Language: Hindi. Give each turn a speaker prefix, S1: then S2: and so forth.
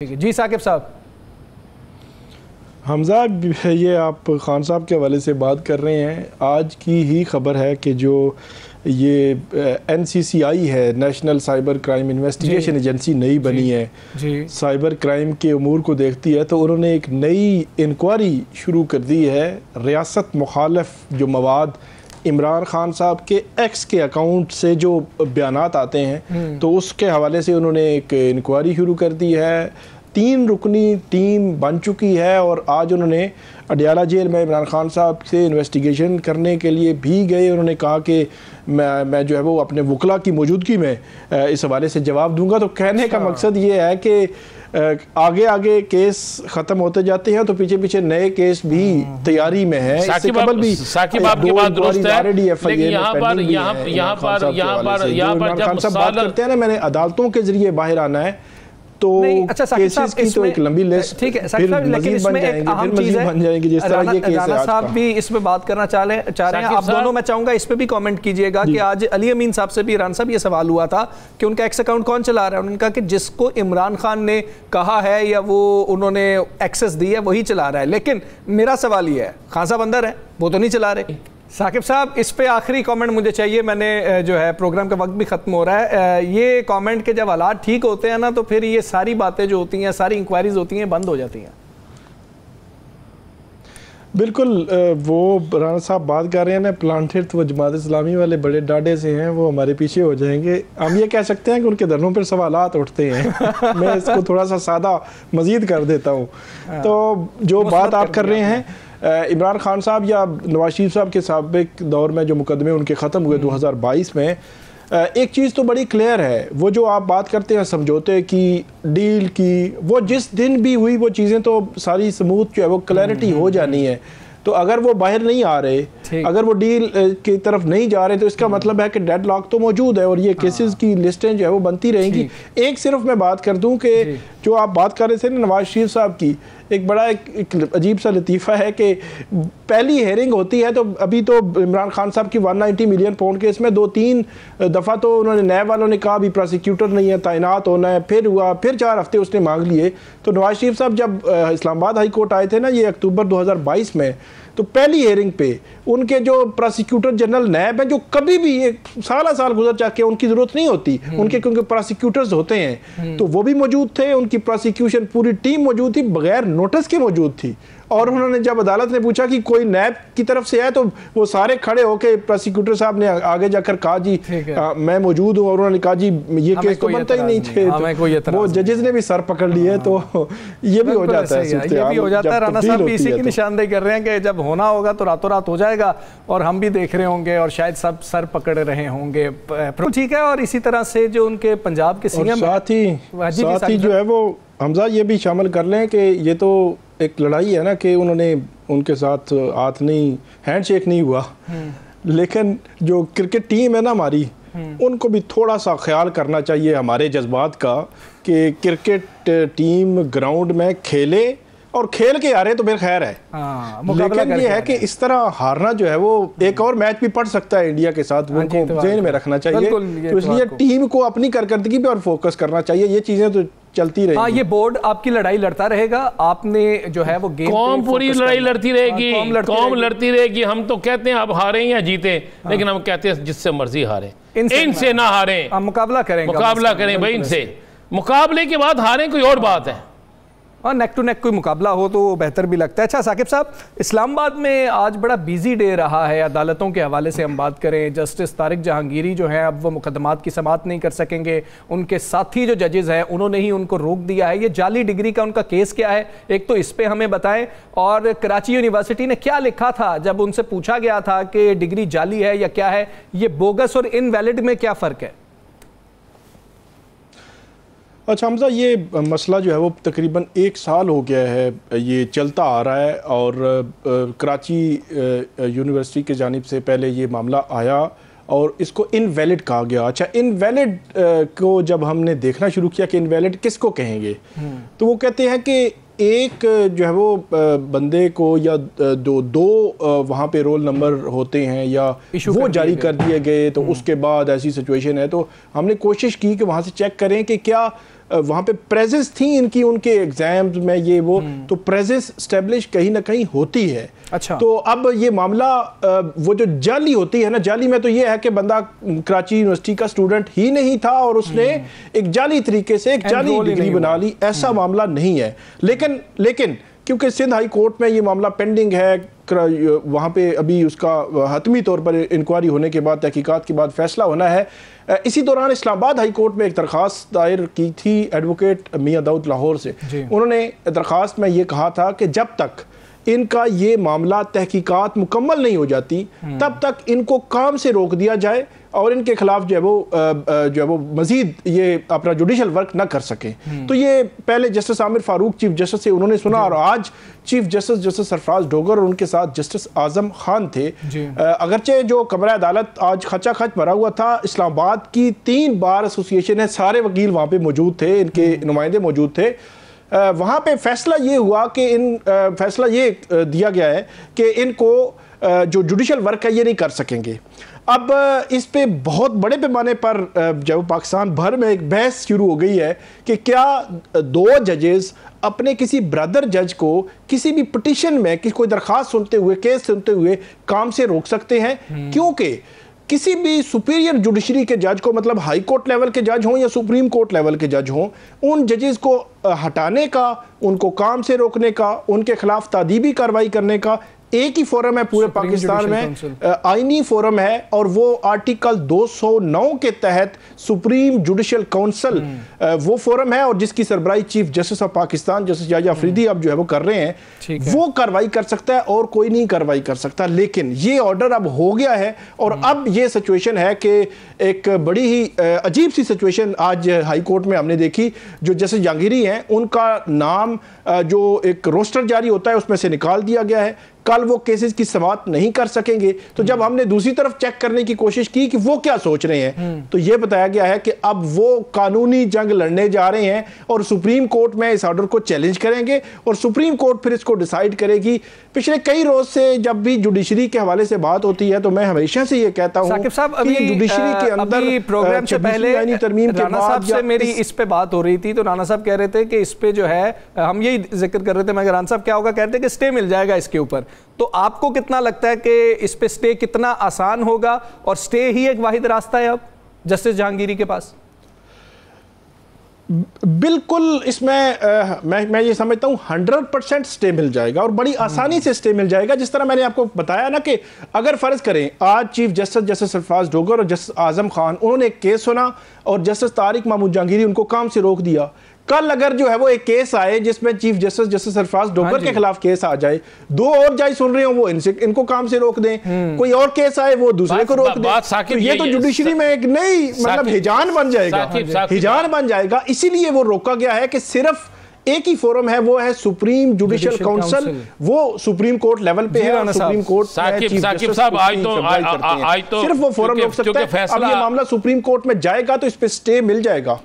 S1: जी साकिब साहब।
S2: हमजा, ये आप खान साहब के हवाले से बात कर रहे हैं। आज की ही खबर है कि जो ये NCCI है, national cyber crime investigation agency नई बनी है, साइबर क्राइम के अमूर को देखती है, तो उन्होंने एक नई इंक्वायरी शुरू कर दी है। रियासत मुखालिफ जो मवाद इमरान खान साहब के एक्स के अकाउंट से जो बयानात आते हैं, तो उसके हवाले से उन्होंने एक इंक्वायरी शुरू कर दी है। 3 रुकनी टीम बन चुकी है और आज उन्होंने अडियाला जेल में इमरान खान साहब से इन्वेस्टिगेशन करने के लिए भी गए। उन्होंने कहा कि मैं जो है वो अपने वकला की मौजूदगी में इस हवाले से जवाब दूंगा। तो कहने का मकसद ये है कि आगे आगे केस ख़त्म होते जाते हैं तो पीछे पीछे नए केस भी तैयारी में है। इससे कबल भी
S3: साकिब आपकी बात दुरुस्त है, लेकिन यहाँ पर
S2: खान साहब बात करते हैं ना, मैंने अदालतों के जरिए बाहर आना है, तो
S1: अच्छा
S2: केसेस की तो एक लंबी लिस्ट,
S1: ठीक है साकिब साहब, लेकिन इसमें एक अहम चीज़ है,
S2: जिस तरह ये केस है।
S1: साहब भी इस पे बात करना चाह रहे हैं, आप दोनों, मैं चाहूंगा इस पे भी कमेंट कीजिएगा कि आज अली अमीन साहब से भी इमरान साहब ये सवाल हुआ था कि उनका एक्स अकाउंट कौन चला रहा है। उन्होंने कहा कि जिसको इमरान खान ने कहा है या वो उन्होंने एक्सेस दी है वही चला रहा है, लेकिन मेरा सवाल ये है, खान साहब अंदर है, वो तो नहीं चला रहे। साकिब साहब, इस पे आखिरी कमेंट मुझे चाहिए, मैंने जो है प्रोग्राम का वक्त भी ख़त्म हो रहा है। ये कमेंट के जब हालात ठीक होते हैं ना, तो फिर ये सारी बातें जो होती हैं, सारी इंक्वायरीज होती हैं, बंद हो जाती हैं।
S2: बिल्कुल, वो राना साहब बात कर रहे हैं ना, प्लांटेड, तो वो जमात इस्लामी वाले बड़े डाडे से हैं, वो हमारे पीछे हो जाएंगे। हम ये कह सकते हैं कि उनके धरनों पर सवालात उठते हैं। मैं इसको थोड़ा सा सादा मजीद कर देता हूँ। तो जो बात आप कर रहे हैं, इमरान खान साहब या नवाज शरीफ साहब के साबिक दौर में जो मुकदमे उनके ख़त्म हुए 2022 में, एक चीज़ तो बड़ी क्लियर है, वो जो आप बात करते हैं समझौते की, डील की, वो जिस दिन भी हुई वो चीज़ें तो सारी स्मूथ जो है वो क्लैरिटी हो जानी है। तो अगर वो बाहर नहीं आ रहे, अगर वो डील की तरफ नहीं जा रहे, तो इसका मतलब है कि डेडलॉक तो मौजूद है और ये केसेस की लिस्टें जो है वो बनती रहेंगी। एक सिर्फ मैं बात कर दूं कि जो आप बात कर रहे थे ना नवाज शरीफ साहब की, एक बड़ा एक अजीब सा लतीफ़ा है कि पहली हेयरिंग होती है तो अभी तो इमरान खान साहब की 190 मिलियन पाउंड केस में 2-3 दफ़ा तो उन्होंने नैब वालों ने कहा भी प्रोसिक्यूटर नहीं है, तैनात होना है, फिर हुआ, फिर 4 हफ्ते उसने मांग लिए। तो नवाज शरीफ साहब जब इस्लामाबाद हाई कोर्ट आए थे ना, ये अक्टूबर 2022 में, तो पहली हेयरिंग पे उनके जो प्रोसिक्यूटर जनरल नैब हैं, जो कभी भी एक साल गुजर जाके उनकी ज़रूरत नहीं होती उनके, क्योंकि प्रोसिक्यूटर्स होते हैं, तो वो भी मौजूद थे, उनकी प्रोसिक्यूशन पूरी टीम मौजूद थी, बगैर नोटिस के मौजूद थी। और उन्होंने जब अदालत ने पूछा कि कोई नैब की तरफ से है, तो वो सारे खड़े होके प्रोसिक्यूटर साहब ने आगे जाकर कहा जी मैं मौजूद हूँ, और उन्होंने कहा जी ये केस तो बनता ही नहीं थे। तो वो जजेस ने भी सर पकड़ लिए। तो ये भी हो जाता है,
S1: ये भी हो जाता है। राना साहब भी इसी की निशानदेही कर रहे हैं कि जब होना होगा तो रातों रात हो जाएगा, और हम भी देख रहे होंगे और शायद सब सर पकड़ रहे होंगे। ठीक है, और इसी तरह से जो उनके पंजाब के सीएम, साथ ही जो है वो हमजा ये भी शामिल कर लें कि ये तो एक लड़ाई है ना कि उन्होंने उनके साथ हाथ नहीं, हैंडशेक नहीं हुआ, लेकिन जो क्रिकेट टीम है ना हमारी, उनको भी थोड़ा सा ख्याल करना चाहिए हमारे जज्बात का कि क्रिकेट टीम ग्राउंड में खेले, और खेल के हारे तो फिर खैर है, लेकिन ये है कि इस तरह हारना जो है वो एक और मैच भी पड़ सकता है इंडिया के साथ, उनको ज़हन में रखना चाहिए। तो इसलिए टीम को अपनी कारकर्दगी पे और फोकस करना चाहिए। ये चीज़ें तो चलती रहेगी। हाँ, ये बोर्ड आपकी लड़ाई लड़ता रहेगा, आपने जो है वो गेम,
S3: कौम पूरी लड़ाई लड़ती रहेगी, कौम लड़ती रहेगी। हम तो कहते हैं अब हारें या जीते, लेकिन हम कहते हैं जिससे मर्जी हारें, इनसे ना हारें,
S1: मुकाबला करें
S3: भाई इनसे। मुकाबले के बाद हारें कोई और बात है,
S1: और नेक टू नेक कोई मुकाबला हो तो बेहतर भी लगता है। अच्छा साकिब साहब, इस्लामाबाद में आज बड़ा बिजी डे रहा है, अदालतों के हवाले से हम बात करें, जस्टिस तारिक जहांगीरी जो हैं अब वो मुकदमात की समाअत नहीं कर सकेंगे, उनके साथी जो जजेस हैं उन्होंने ही उनको रोक दिया है। ये जाली डिग्री का उनका केस क्या है, एक तो इस पर हमें बताएं, और कराची यूनिवर्सिटी ने क्या लिखा था जब उनसे पूछा गया था कि डिग्री जाली है या क्या है, ये बोगस और इनवैलिड में क्या फ़र्क है?
S2: अच्छा हमजा, ये मसला जो है वो तकरीबन 1 साल हो गया है, ये चलता आ रहा है, और कराची यूनिवर्सिटी के जानिब से पहले ये मामला आया और इसको इनवैलिड कहा गया। अच्छा, इनवैलिड को जब हमने देखना शुरू किया कि इनवैलिड किसको कहेंगे, तो वो कहते हैं कि एक जो है वो बंदे को या दो वहाँ पे रोल नंबर होते हैं या वो जारी कर दिए गए, तो उसके बाद ऐसी सिचुएशन है, तो हमने कोशिश की कि वहाँ से चेक करें कि क्या वहाँ पे प्रेजेंस थी इनकी उनके एग्जाम्स में ये वो, तो प्रेजेंस स्टेब्लिश कहीं ना कहीं होती है।
S1: अच्छा,
S2: तो अब ये मामला वो जो जाली होती है ना, जाली में तो ये है कि बंदा कराची यूनिवर्सिटी का स्टूडेंट ही नहीं था और उसने एक जाली तरीके से एक जाली डिग्री बना ली, ऐसा मामला नहीं है। लेकिन क्योंकि सिंध हाई कोर्ट में ये मामला पेंडिंग है, वहाँ पे अभी उसका हतमी तौर पर इंक्वायरी होने के बाद, तहकीकात के बाद फैसला होना है। इसी दौरान इस्लामाबाद हाई कोर्ट में एक दरख्वास्त दायर की थी एडवोकेट मियां दाऊद लाहौर से। उन्होंने दरख्वास्त में ये कहा था कि जब तक इनका ये मामला तहकीकात मुकम्मल नहीं हो जाती तब तक इनको काम से रोक दिया जाए और इनके खिलाफ जो है वो मजीद ये अपना जुडिशल वर्क ना कर सके। तो ये पहले justice Aamir Farooq chief justice से उन्होंने सुना और आज चीफ जस्टिस सरफराज डोगर और उनके साथ जस्टिस आजम खान थे। अगरचे जो कमरा अदालत आज खचा खच भरा हुआ था, इस्लामाबाद की 3 बार एसोसिएशन है, सारे वकील वहाँ पे मौजूद थे, इनके नुमाइंदे मौजूद थे। वहाँ पे फैसला ये हुआ कि फैसला ये दिया गया है कि इनको जो जुडिशल वर्क है ये नहीं कर सकेंगे। अब इस पे बहुत बड़े पैमाने पर जब पाकिस्तान भर में एक बहस शुरू हो गई है कि क्या 2 जजेस अपने किसी ब्रदर जज को किसी भी पिटीशन में कोई दरख्वास्त सुनते हुए, केस सुनते हुए काम से रोक सकते हैं, क्योंकि किसी भी सुपीरियर जुडिशरी के जज को, मतलब हाई कोर्ट लेवल के जज हों या सुप्रीम कोर्ट लेवल के जज हों, उन जजेस को हटाने का, उनको काम से रोकने का, उनके खिलाफ तादीबी कार्रवाई करने का एक ही फोरम है पूरे पाकिस्तान में, आईनी फोरम है, और वो आर्टिकल 209 के तहत सुप्रीम जुडिशल काउंसिल वो फोरम है और जिसकी सरबराही chief justice of Pakistan justice Yahya Afridi अब जो है वो कर रहे हैं। वो कार्रवाई कर सकता है और कोई नहीं कार्रवाई कर सकता। लेकिन ये ऑर्डर अब हो गया है और अब ये सिचुएशन है कि एक बड़ी ही अजीब सी सिचुएशन आज हाई कोर्ट में हमने देखी। जो जस्टिस जहांगीरी हैं उनका नाम जो एक रोस्टर जारी होता है उसमें से निकाल दिया गया है, कल वो केसेस की समाअत नहीं कर सकेंगे। तो जब हमने दूसरी तरफ चेक करने की कोशिश की कि वो क्या सोच रहे हैं, तो ये बताया गया है कि अब वो कानूनी जंग लड़ने जा रहे हैं और सुप्रीम कोर्ट में इस ऑर्डर को चैलेंज करेंगे और सुप्रीम कोर्ट फिर इसको डिसाइड करेगी। पिछले कई रोज से जब भी जुडिशरी के हवाले से बात होती है तो मैं हमेशा से ये कहता हूं
S1: साकिब साहब, अभी जुडिशरी के अंदर प्रोग्राम से पहले राणा साहब से मेरी इस पे बात हो रही थी, तो राणा साहब कह रहे थे कि इस पे जो है हम यही जिक्र कर रहे थे, मगर राणा साहब क्या होगा, कहते हैं कि स्टे मिल जाएगा इसके ऊपर। तो आपको कितना लगता है कि इस पे स्टे कितना आसान होगा और स्टे ही एक वाहिद रास्ता है अब जस्टिस जहांगीरी के पास?
S2: बिल्कुल, इसमें मैं ये समझता हूँ 100% स्टे मिल जाएगा और बड़ी आसानी से स्टे मिल जाएगा। जिस तरह मैंने आपको बताया ना कि अगर फर्ज करें आज चीफ जस्टिस सरफराज डोगर और जस्टिस आजम खान उन्होंने एक केस सुना और जस्टिस तारिक महमूद जहांगीरी उनको काम से रोक दिया, कल अगर जो है वो एक केस आए जिसमें चीफ जस्टिस सरफराज डोगर के खिलाफ केस आ जाए, 2 और जज सुन रहे हो वो इनको काम से रोक दें, कोई और केस आए वो दूसरे को रोक दें, तो ये तो जुडिशरी में एक नई मतलब हिजान बन जाएगा, हिजान बन जाएगा। इसीलिए वो रोका गया है कि सिर्फ एक ही फोरम है, वो है सुप्रीम जुडिशल काउंसिल, वो सुप्रीम कोर्ट लेवल पे है। सुप्रीम कोर्ट
S3: साकिब साहब आज तो
S2: सिर्फ वो फोरम रोक सकता है। अब ये मामला सुप्रीम कोर्ट में जाएगा तो इस पे स्टे मिल जाएगा।